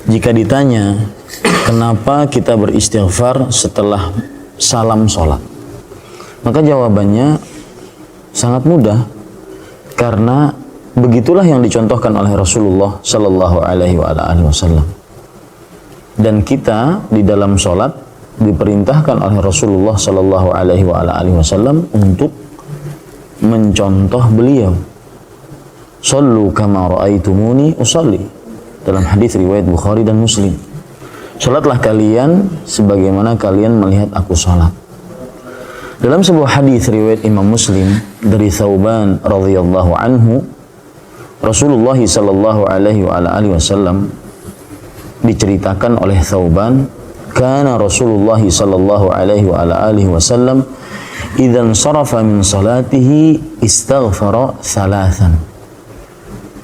Jika ditanya, kenapa kita beristighfar setelah salam sholat? Maka jawabannya sangat mudah, karena begitulah yang dicontohkan oleh Rasulullah Sallallahu Alaihi Wasallam. Dan kita di dalam sholat diperintahkan oleh Rasulullah Sallallahu Alaihi Wasallam untuk mencontoh beliau. Sallu kama ra'aitumuni usalli, dalam hadis riwayat Bukhari dan Muslim. Salatlah kalian sebagaimana kalian melihat aku salat. Dalam sebuah hadis riwayat Imam Muslim dari Thauban radhiyallahu anhu, Rasulullah sallallahu alaihi wasallam diceritakan oleh Thauban, kana Rasulullah sallallahu alaihi wasallam idzan sarafa min salatihi istaghfara thalathan.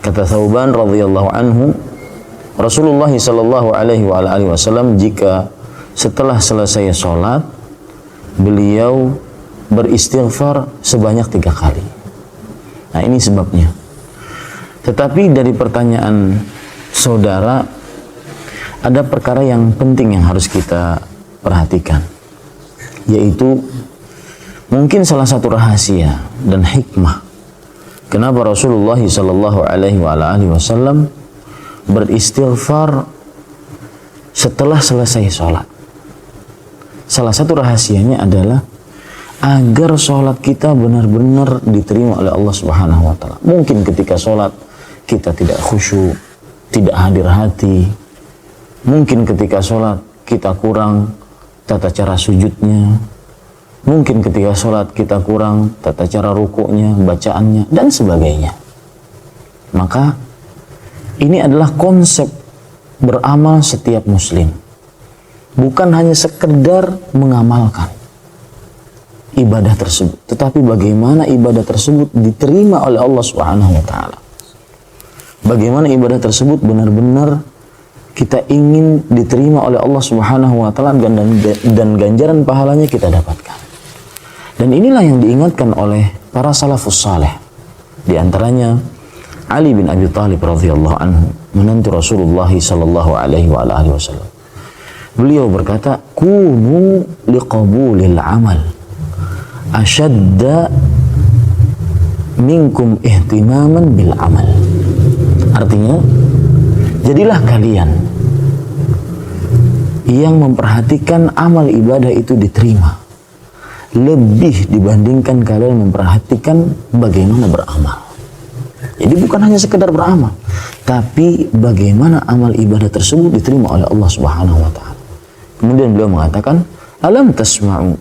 Kata Thauban radhiyallahu anhu, Rasulullah sallallahu alaihi wasallam jika setelah selesai sholat beliau beristighfar sebanyak 3 kali. Nah, ini sebabnya. Tetapi dari pertanyaan saudara, ada perkara yang penting yang harus kita perhatikan, yaitu mungkin salah satu rahasia dan hikmah kenapa Rasulullah sallallahu alaihi wasallam beristighfar setelah selesai sholat. Salah satu rahasianya adalah agar sholat kita benar-benar diterima oleh Allah Subhanahu wa Ta'ala. Mungkin ketika sholat kita tidak khusyuk, tidak hadir hati. Mungkin ketika sholat kita kurang tata cara sujudnya. Mungkin ketika sholat kita kurang tata cara rukuknya, bacaannya, dan sebagainya. Maka ini adalah konsep beramal setiap muslim. Bukan hanya sekedar mengamalkan ibadah tersebut, tetapi bagaimana ibadah tersebut diterima oleh Allah Subhanahu wa Ta'ala. Bagaimana ibadah tersebut benar-benar kita ingin diterima oleh Allah Subhanahu wa Ta'ala dan ganjaran pahalanya kita dapatkan. Dan inilah yang diingatkan oleh para salafus saleh. Di antaranya Ali bin Abi Thalib radhiyallahu anhu, menantu Rasulullah sallallahu alaihi wasallam. Beliau berkata, kunu liqabulil amal ashadda minkum ihtimaman bil amal. Artinya, jadilah kalian yang memperhatikan amal ibadah itu diterima lebih dibandingkan kalian memperhatikan bagaimana beramal. Jadi bukan hanya sekedar beramal, tapi bagaimana amal ibadah tersebut diterima oleh Allah Subhanahu wa Ta'ala. Kemudian beliau mengatakan, alam tasma'u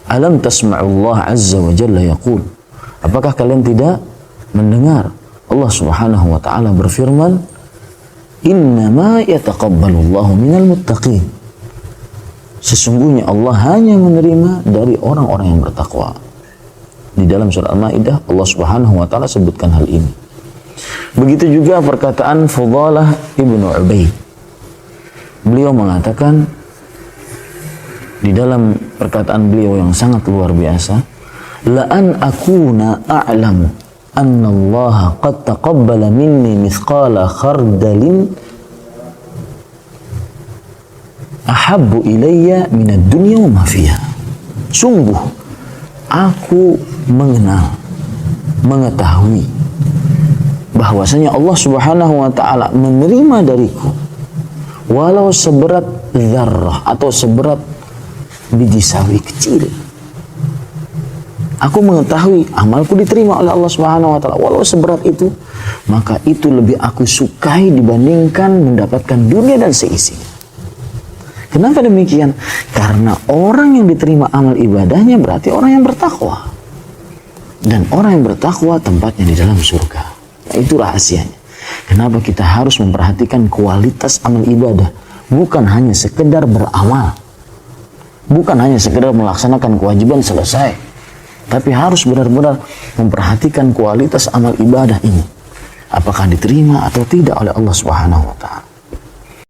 Allah Azza wa Jalla yaqul, apakah kalian tidak mendengar Allah Subhanahu wa Ta'ala berfirman, innama yataqabbalullahu minal muttaqin, sesungguhnya Allah hanya menerima dari orang-orang yang bertakwa. Di dalam surah Al-Maidah Allah Subhanahu wa Ta'ala sebutkan hal ini. Begitu juga perkataan Fudalah ibnu Ubaid. Beliau mengatakan di dalam perkataan beliau yang sangat luar biasa, la an akuna a'lamu anna Allah qad taqabbala minni mithqala khardalin ahabbu ilayya minad dunya wa ma fiha. Sungguh aku mengetahui bahwasanya Allah Subhanahu wa Ta'ala menerima dariku walau seberat zarrah atau seberat biji sawi kecil. Aku mengetahui amalku diterima oleh Allah Subhanahu wa Ta'ala walau seberat itu, maka itu lebih aku sukai dibandingkan mendapatkan dunia dan seisinya. Kenapa demikian? Karena orang yang diterima amal ibadahnya berarti orang yang bertakwa. Dan orang yang bertakwa tempatnya di dalam surga. Nah, itu rahasianya. Kenapa kita harus memperhatikan kualitas amal ibadah? Bukan hanya sekedar beramal. Bukan hanya sekedar melaksanakan kewajiban selesai. Tapi harus benar-benar memperhatikan kualitas amal ibadah ini. Apakah diterima atau tidak oleh Allah Subhanahu wa Ta'ala.